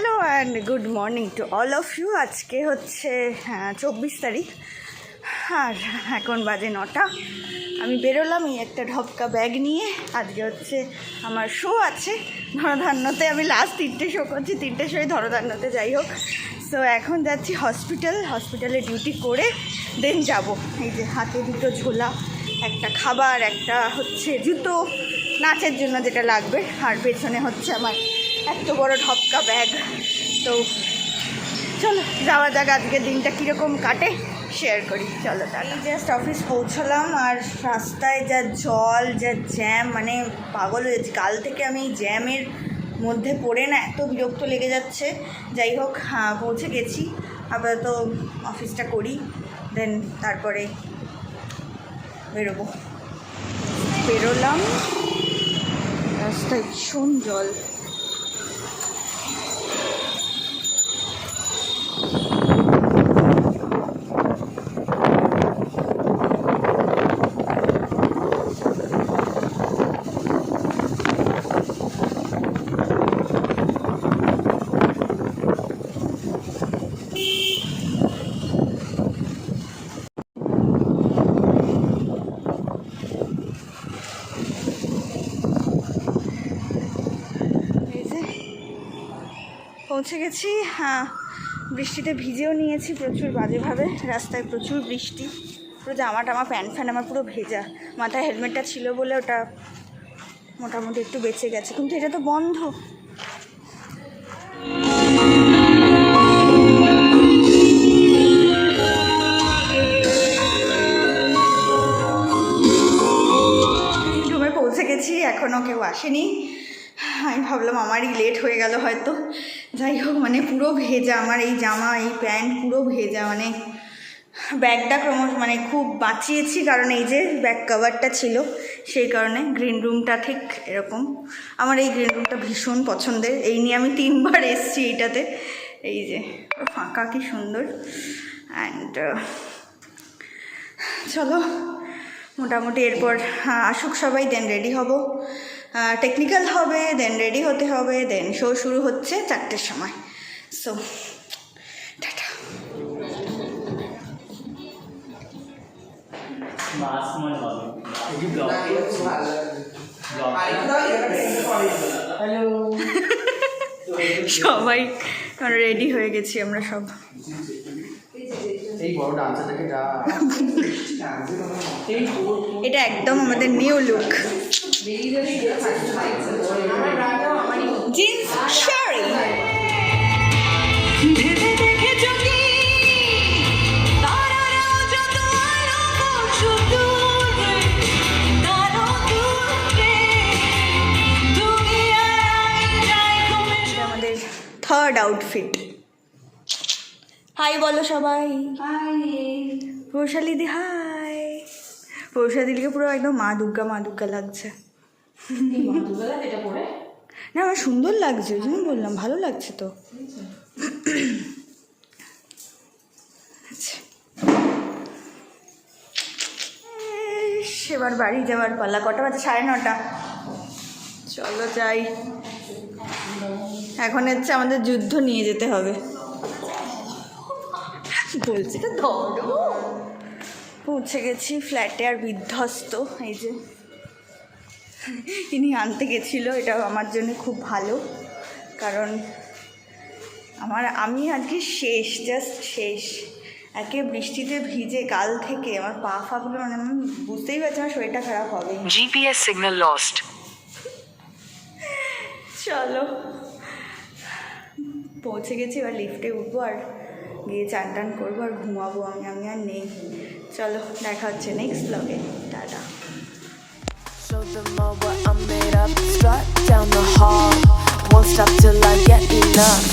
Hello and good morning to all of you. আজকে হচ্ছে 24 তারিখ আর এখন বাজে 9টা। আমি বেরোলাম এই একটা ঢপকা ব্যাগ নিয়ে। আজকে হচ্ছে আমার শো আছে ধরধান্যতে। আমি লাস্ট 3টে শো করছি, 3টে শোই ধরধান্যতে। যাই হোক, সো এখন যাচ্ছি হসপিটালে ডিউটি করে দেন যাব। এই যে হাতে 2টো ঝোলা, একটা খাবার, একটা হচ্ছে জুতো, নাচের জন্য যেটা লাগবে, আর পেছনে হচ্ছে আমার এত বড় ঢপকা ব্যাগ। তো চলো যাওয়া যাক, আজকের দিনটা কীরকম কাটে শেয়ার করি। চলো তাহলে জাস্ট অফিস পৌঁছলাম আর রাস্তায় যা জল, যা জ্যাম, মানে পাগল হয়েছি। কাল থেকে আমি এই জ্যামের মধ্যে পড়ে না এত বিরক্ত লেগে যাচ্ছে। যাই হোক, পৌঁছে গেছি। আপাতত অফিসটা করি, দেন তারপরে বেরোলাম। রাস্তায় ভীষণ জল। পৌঁছে গেছি। বৃষ্টিতে ভিজেও নিয়েছি প্রচুর বাজেভাবে। রাস্তায় প্রচুর বৃষ্টি, পুরো জামা টামা প্যান্ট ফ্যান আমার পুরো ভেজা। মাথায় হেলমেটটা ছিল বলে ওটা মোটামুটি একটু বেঁচে গেছে, কিন্তু এটা তো বন্ধ। রুমে পৌঁছে গেছি, এখনও কেউ আসেনি। আমি ভাবলাম আমারই লেট হয়ে গেল হয়তো। যাই হোক, মানে পুরো ভেজা আমার এই জামা, এই প্যান্ট পুরো ভেজা। মানে ব্যাগটা ক্রমশ মানে খুব বাঁচিয়েছি, কারণ এই যে ব্যাক কভারটা ছিল, সেই কারণে। গ্রিন রুমটা ঠিক এরকম। আমার এই গ্রিন রুমটা ভীষণ পছন্দের। এই নিয়ে আমি 3বার এসেছি এইটাতে। এই যে ফাঁকা, কি সুন্দর। অ্যান্ড চলো মোটামুটি এরপর আসুক সবাই, দেন রেডি হব। টেকনিক্যাল হবে, দেন রেডি হতে হবে, দেন শো শুরু হচ্ছে 4টের সময়। So tata. সবাই রেডি হয়ে গেছি আমরা সব। এটা একদম আমাদের নিউ লুক। জিন্স শাড়ি। আমাদের থার্ড আউটফিট। হাই বলো সবাই। হাই পৌশালিদি। হাই পৌশালিদিকে পুরো একদম মা দুর্গা লাগছে। না আমার সুন্দর লাগছে, ওই জন্য বললাম, ভালো লাগছে তো। এবার বাড়ি যাওয়ার পালা। কটা বাজে? 9:30। চলো যাই। এখন হচ্ছে আমাদের যুদ্ধ নিয়ে যেতে হবে। বলছি তো ধরো। পৌঁছে গেছি ফ্ল্যাটে আর বিধ্বস্ত। এই যে ইনি আনতে গেছিলো, এটা আমার জন্য খুব ভালো, কারণ আমি আজকে জাস্ট শেষ। একে বৃষ্টিতে ভিজে কাল থেকে আমার পা ফাগুলো, মানে আমি বুঝতেই পারছি আমার শরীরটা খারাপ হবে। GPS signal lost. চলো পৌঁছে গেছি, এবার লিফটে উঠবো আর গিয়ে চান করবো আর ঘুমাবো। আমি আর নেই। চলো দেখা হচ্ছে নেক্সট ব্লগে। Tata. Show them all what I'm made of. Strut down the hall, won't stop till I get enough.